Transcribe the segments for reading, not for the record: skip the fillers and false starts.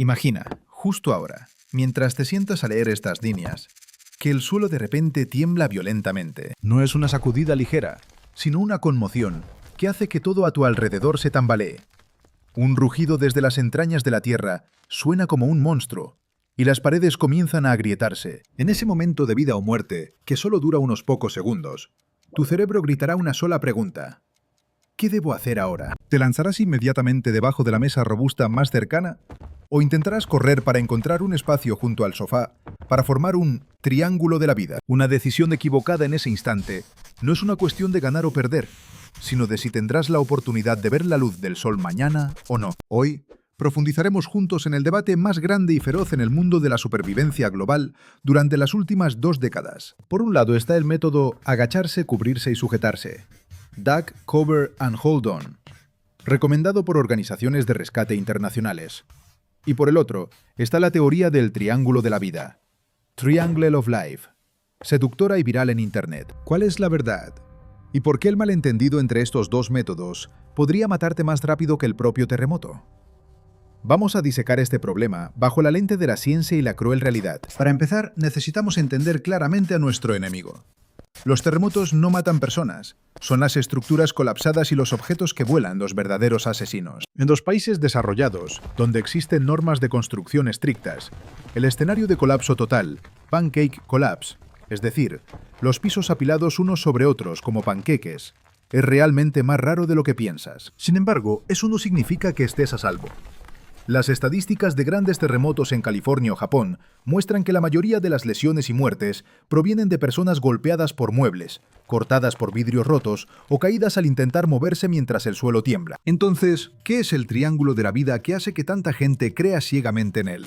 Imagina, justo ahora, mientras te sientas a leer estas líneas, que el suelo de repente tiembla violentamente. No es una sacudida ligera, sino una conmoción que hace que todo a tu alrededor se tambalee. Un rugido desde las entrañas de la tierra suena como un monstruo, y las paredes comienzan a agrietarse. En ese momento de vida o muerte, que solo dura unos pocos segundos, tu cerebro gritará una sola pregunta. ¿Qué debo hacer ahora? ¿Te lanzarás inmediatamente debajo de la mesa robusta más cercana? ¿O intentarás correr para encontrar un espacio junto al sofá para formar un triángulo de la vida? Una decisión equivocada en ese instante no es una cuestión de ganar o perder, sino de si tendrás la oportunidad de ver la luz del sol mañana o no. Hoy profundizaremos juntos en el debate más grande y feroz en el mundo de la supervivencia global durante las últimas 2 décadas. Por un lado está el método agacharse, cubrirse y sujetarse. Duck, Cover and Hold On, recomendado por organizaciones de rescate internacionales. Y por el otro está la teoría del triángulo de la vida, Triangle of Life, seductora y viral en Internet. ¿Cuál es la verdad? ¿Y por qué el malentendido entre estos dos métodos podría matarte más rápido que el propio terremoto? Vamos a disecar este problema bajo la lente de la ciencia y la cruel realidad. Para empezar, necesitamos entender claramente a nuestro enemigo. Los terremotos no matan personas, son las estructuras colapsadas y los objetos que vuelan los verdaderos asesinos. En los países desarrollados, donde existen normas de construcción estrictas, el escenario de colapso total, pancake collapse, es decir, los pisos apilados unos sobre otros como panqueques, es realmente más raro de lo que piensas. Sin embargo, eso no significa que estés a salvo. Las estadísticas de grandes terremotos en California o Japón muestran que la mayoría de las lesiones y muertes provienen de personas golpeadas por muebles, cortadas por vidrios rotos o caídas al intentar moverse mientras el suelo tiembla. Entonces, ¿qué es el triángulo de la vida que hace que tanta gente crea ciegamente en él?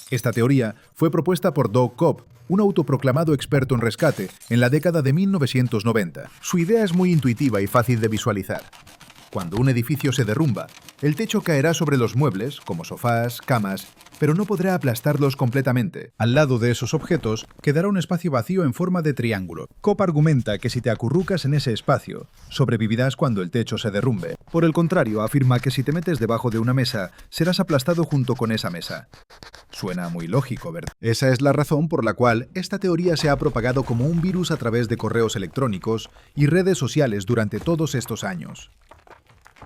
Esta teoría fue propuesta por Doug Cobb, un autoproclamado experto en rescate, en la década de 1990. Su idea es muy intuitiva y fácil de visualizar. Cuando un edificio se derrumba, el techo caerá sobre los muebles, como sofás, camas, pero no podrá aplastarlos completamente. Al lado de esos objetos quedará un espacio vacío en forma de triángulo. Cobb argumenta que si te acurrucas en ese espacio, sobrevivirás cuando el techo se derrumbe. Por el contrario, afirma que si te metes debajo de una mesa, serás aplastado junto con esa mesa. Suena muy lógico, ¿verdad? Esa es la razón por la cual esta teoría se ha propagado como un virus a través de correos electrónicos y redes sociales durante todos estos años.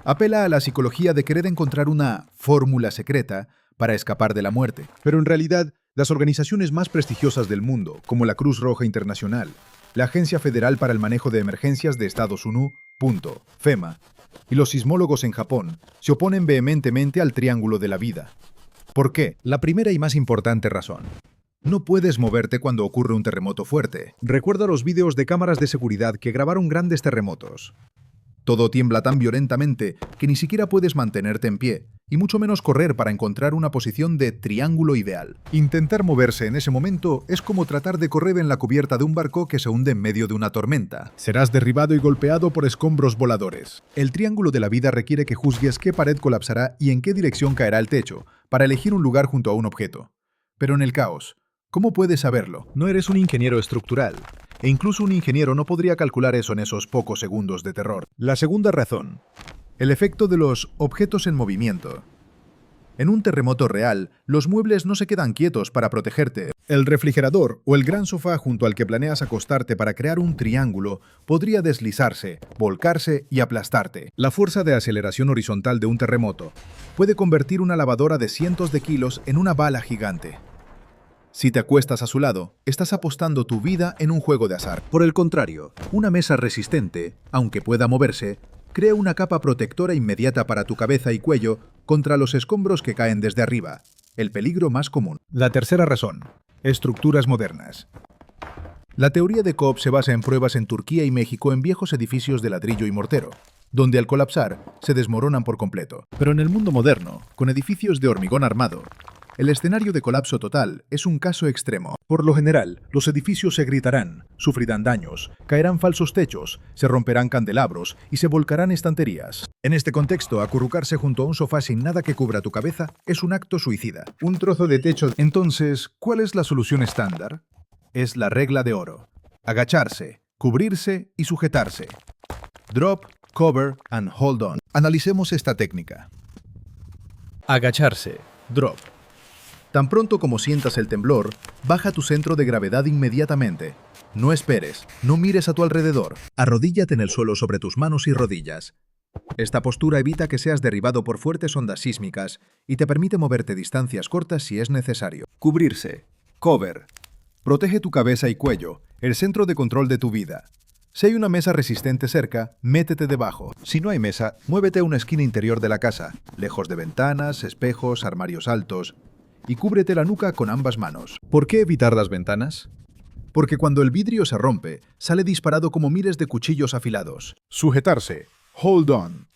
Apela a la psicología de querer encontrar una fórmula secreta para escapar de la muerte. Pero en realidad, las organizaciones más prestigiosas del mundo, como la Cruz Roja Internacional, la Agencia Federal para el Manejo de Emergencias de Estados Unidos, FEMA, y los sismólogos en Japón, se oponen vehementemente al triángulo de la vida. ¿Por qué? La primera y más importante razón. No puedes moverte cuando ocurre un terremoto fuerte. Recuerda los vídeos de cámaras de seguridad que grabaron grandes terremotos. Todo tiembla tan violentamente que ni siquiera puedes mantenerte en pie, y mucho menos correr para encontrar una posición de triángulo ideal. Intentar moverse en ese momento es como tratar de correr en la cubierta de un barco que se hunde en medio de una tormenta. Serás derribado y golpeado por escombros voladores. El triángulo de la vida requiere que juzgues qué pared colapsará y en qué dirección caerá el techo, para elegir un lugar junto a un objeto. Pero en el caos, ¿cómo puedes saberlo? No eres un ingeniero estructural. E incluso un ingeniero no podría calcular eso en esos pocos segundos de terror. La segunda razón. El efecto de los objetos en movimiento. En un terremoto real, los muebles no se quedan quietos para protegerte. El refrigerador o el gran sofá junto al que planeas acostarte para crear un triángulo podría deslizarse, volcarse y aplastarte. La fuerza de aceleración horizontal de un terremoto puede convertir una lavadora de cientos de kilos en una bala gigante. Si te acuestas a su lado, estás apostando tu vida en un juego de azar. Por el contrario, una mesa resistente, aunque pueda moverse, crea una capa protectora inmediata para tu cabeza y cuello contra los escombros que caen desde arriba, el peligro más común. La tercera razón. Estructuras modernas. La teoría de Cobb se basa en pruebas en Turquía y México en viejos edificios de ladrillo y mortero, donde al colapsar se desmoronan por completo. Pero en el mundo moderno, con edificios de hormigón armado, el escenario de colapso total es un caso extremo. Por lo general, los edificios se gritarán, sufrirán daños, caerán falsos techos, se romperán candelabros y se volcarán estanterías. En este contexto, acurrucarse junto a un sofá sin nada que cubra tu cabeza es un acto suicida. Un trozo de techo. Entonces, ¿cuál es la solución estándar? Es la regla de oro. Agacharse, cubrirse y sujetarse. Drop, cover and hold on. Analicemos esta técnica. Agacharse. Drop. Tan pronto como sientas el temblor, baja tu centro de gravedad inmediatamente. No esperes, no mires a tu alrededor. Arrodíllate en el suelo sobre tus manos y rodillas. Esta postura evita que seas derribado por fuertes ondas sísmicas y te permite moverte distancias cortas si es necesario. Cubrirse. Cover. Protege tu cabeza y cuello, el centro de control de tu vida. Si hay una mesa resistente cerca, métete debajo. Si no hay mesa, muévete a una esquina interior de la casa, lejos de ventanas, espejos, armarios altos, y cúbrete la nuca con ambas manos. ¿Por qué evitar las ventanas? Porque cuando el vidrio se rompe, sale disparado como miles de cuchillos afilados. Sujetarse. Hold on.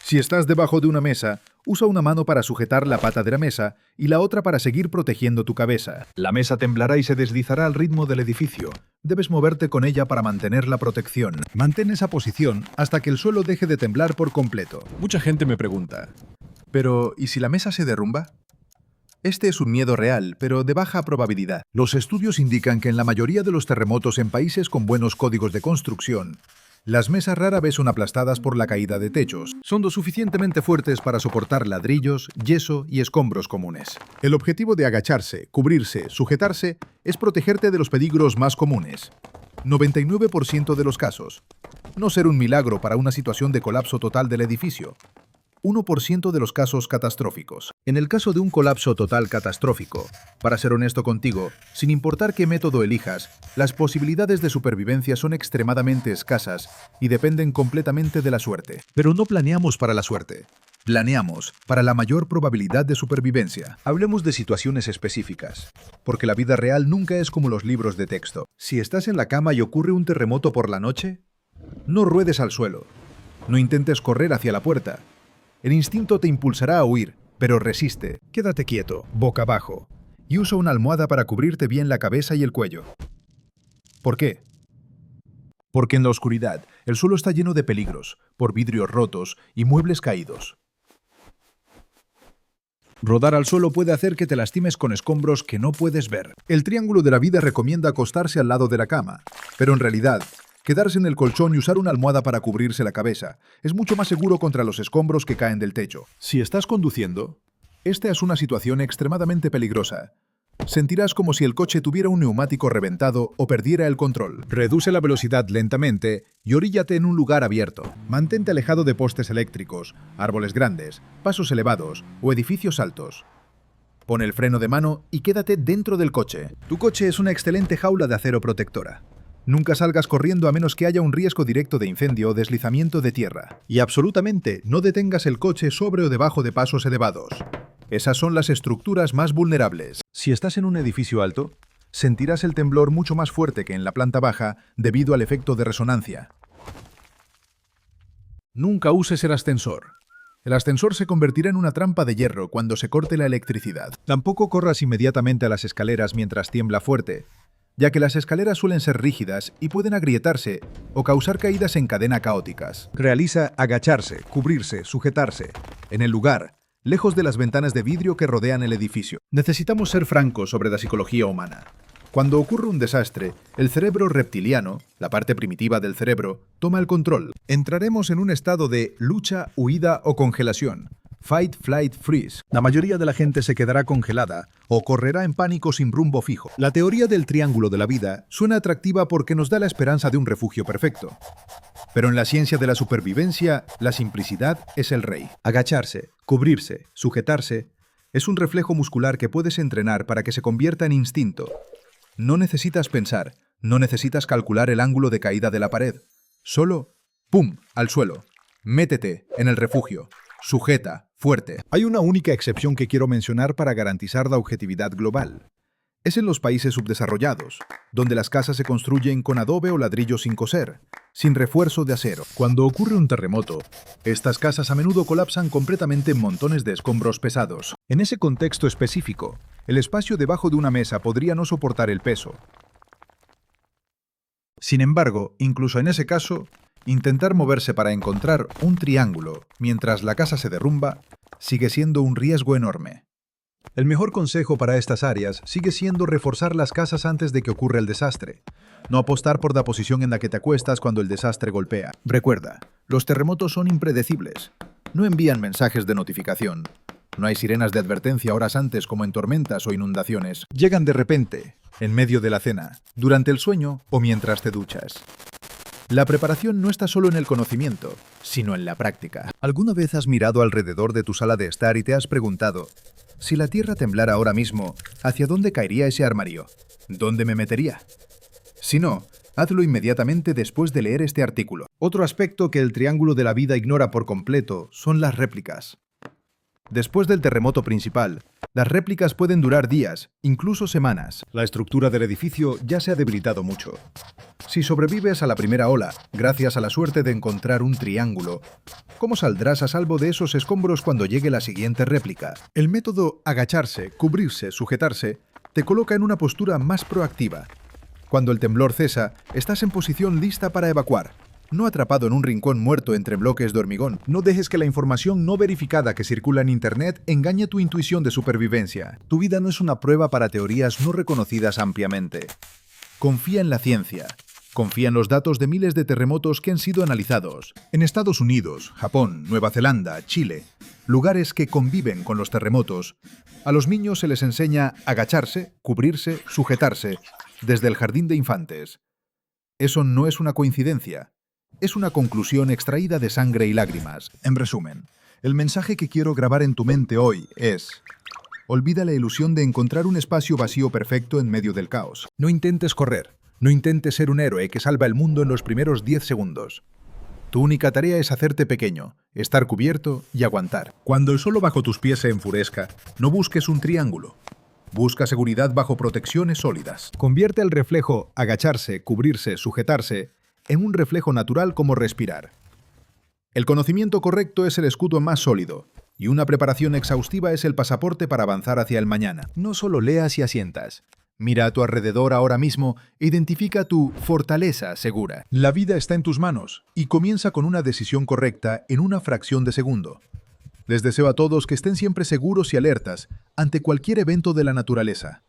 Si estás debajo de una mesa, usa una mano para sujetar la pata de la mesa y la otra para seguir protegiendo tu cabeza. La mesa temblará y se deslizará al ritmo del edificio. Debes moverte con ella para mantener la protección. Mantén esa posición hasta que el suelo deje de temblar por completo. Mucha gente me pregunta, ¿pero y si la mesa se derrumba? Este es un miedo real, pero de baja probabilidad. Los estudios indican que en la mayoría de los terremotos en países con buenos códigos de construcción, las mesas rara vez son aplastadas por la caída de techos. Son lo suficientemente fuertes para soportar ladrillos, yeso y escombros comunes. El objetivo de agacharse, cubrirse, sujetarse es protegerte de los peligros más comunes. 99% de los casos. No ser un milagro para una situación de colapso total del edificio. 1% de los casos catastróficos. En el caso de un colapso total catastrófico, para ser honesto contigo, sin importar qué método elijas, las posibilidades de supervivencia son extremadamente escasas y dependen completamente de la suerte. Pero no planeamos para la suerte. Planeamos para la mayor probabilidad de supervivencia. Hablemos de situaciones específicas, porque la vida real nunca es como los libros de texto. Si estás en la cama y ocurre un terremoto por la noche, no ruedes al suelo. No intentes correr hacia la puerta. El instinto te impulsará a huir, pero resiste. Quédate quieto, boca abajo, y usa una almohada para cubrirte bien la cabeza y el cuello. ¿Por qué? Porque en la oscuridad, el suelo está lleno de peligros, por vidrios rotos y muebles caídos. Rodar al suelo puede hacer que te lastimes con escombros que no puedes ver. El triángulo de la vida recomienda acostarse al lado de la cama, pero en realidad, quedarse en el colchón y usar una almohada para cubrirse la cabeza es mucho más seguro contra los escombros que caen del techo. Si estás conduciendo, esta es una situación extremadamente peligrosa. Sentirás como si el coche tuviera un neumático reventado o perdiera el control. Reduce la velocidad lentamente y oríllate en un lugar abierto. Mantente alejado de postes eléctricos, árboles grandes, pasos elevados o edificios altos. Pon el freno de mano y quédate dentro del coche. Tu coche es una excelente jaula de acero protectora. Nunca salgas corriendo a menos que haya un riesgo directo de incendio o deslizamiento de tierra. Y absolutamente no detengas el coche sobre o debajo de pasos elevados. Esas son las estructuras más vulnerables. Si estás en un edificio alto, sentirás el temblor mucho más fuerte que en la planta baja debido al efecto de resonancia. Nunca uses el ascensor. El ascensor se convertirá en una trampa de hierro cuando se corte la electricidad. Tampoco corras inmediatamente a las escaleras mientras tiembla fuerte, ya que las escaleras suelen ser rígidas y pueden agrietarse o causar caídas en cadena caóticas. Realiza agacharse, cubrirse, sujetarse, en el lugar, lejos de las ventanas de vidrio que rodean el edificio. Necesitamos ser francos sobre la psicología humana. Cuando ocurre un desastre, el cerebro reptiliano, la parte primitiva del cerebro, toma el control. Entraremos en un estado de lucha, huida o congelación. Fight, flight, freeze. La mayoría de la gente se quedará congelada o correrá en pánico sin rumbo fijo. La teoría del triángulo de la vida suena atractiva porque nos da la esperanza de un refugio perfecto. Pero en la ciencia de la supervivencia, la simplicidad es el rey. Agacharse, cubrirse, sujetarse, es un reflejo muscular que puedes entrenar para que se convierta en instinto. No necesitas pensar, no necesitas calcular el ángulo de caída de la pared. Solo, ¡pum!, al suelo. Métete en el refugio. Sujeta, fuerte. Hay una única excepción que quiero mencionar para garantizar la objetividad global. Es en los países subdesarrollados, donde las casas se construyen con adobe o ladrillo sin coser, sin refuerzo de acero. Cuando ocurre un terremoto, estas casas a menudo colapsan completamente en montones de escombros pesados. En ese contexto específico, el espacio debajo de una mesa podría no soportar el peso. Sin embargo, incluso en ese caso, intentar moverse para encontrar un triángulo mientras la casa se derrumba sigue siendo un riesgo enorme. El mejor consejo para estas áreas sigue siendo reforzar las casas antes de que ocurra el desastre. No apostar por la posición en la que te acuestas cuando el desastre golpea. Recuerda, los terremotos son impredecibles. No envían mensajes de notificación. No hay sirenas de advertencia horas antes como en tormentas o inundaciones. Llegan de repente, en medio de la cena, durante el sueño o mientras te duchas. La preparación no está solo en el conocimiento, sino en la práctica. ¿Alguna vez has mirado alrededor de tu sala de estar y te has preguntado, si la Tierra temblara ahora mismo, ¿hacia dónde caería ese armario? ¿Dónde me metería? Si no, hazlo inmediatamente después de leer este artículo. Otro aspecto que el triángulo de la vida ignora por completo son las réplicas. Después del terremoto principal, las réplicas pueden durar días, incluso semanas. La estructura del edificio ya se ha debilitado mucho. Si sobrevives a la primera ola, gracias a la suerte de encontrar un triángulo, ¿cómo saldrás a salvo de esos escombros cuando llegue la siguiente réplica? El método agacharse, cubrirse, sujetarse, te coloca en una postura más proactiva. Cuando el temblor cesa, estás en posición lista para evacuar. No atrapado en un rincón muerto entre bloques de hormigón. No dejes que la información no verificada que circula en Internet engañe tu intuición de supervivencia. Tu vida no es una prueba para teorías no reconocidas ampliamente. Confía en la ciencia. Confía en los datos de miles de terremotos que han sido analizados. En Estados Unidos, Japón, Nueva Zelanda, Chile, lugares que conviven con los terremotos, a los niños se les enseña a agacharse, cubrirse, sujetarse, desde el jardín de infantes. Eso no es una coincidencia. Es una conclusión extraída de sangre y lágrimas. En resumen, el mensaje que quiero grabar en tu mente hoy es: olvida la ilusión de encontrar un espacio vacío perfecto en medio del caos. No intentes correr. No intentes ser un héroe que salva el mundo en los primeros 10 segundos. Tu única tarea es hacerte pequeño, estar cubierto y aguantar. Cuando el suelo bajo tus pies se enfurezca, no busques un triángulo. Busca seguridad bajo protecciones sólidas. Convierte el reflejo agacharse, cubrirse, sujetarse en un reflejo natural como respirar. El conocimiento correcto es el escudo más sólido, y una preparación exhaustiva es el pasaporte para avanzar hacia el mañana. No solo leas y asientas. Mira a tu alrededor ahora mismo e identifica tu fortaleza segura. La vida está en tus manos, y comienza con una decisión correcta en una fracción de segundo. Les deseo a todos que estén siempre seguros y alertas ante cualquier evento de la naturaleza.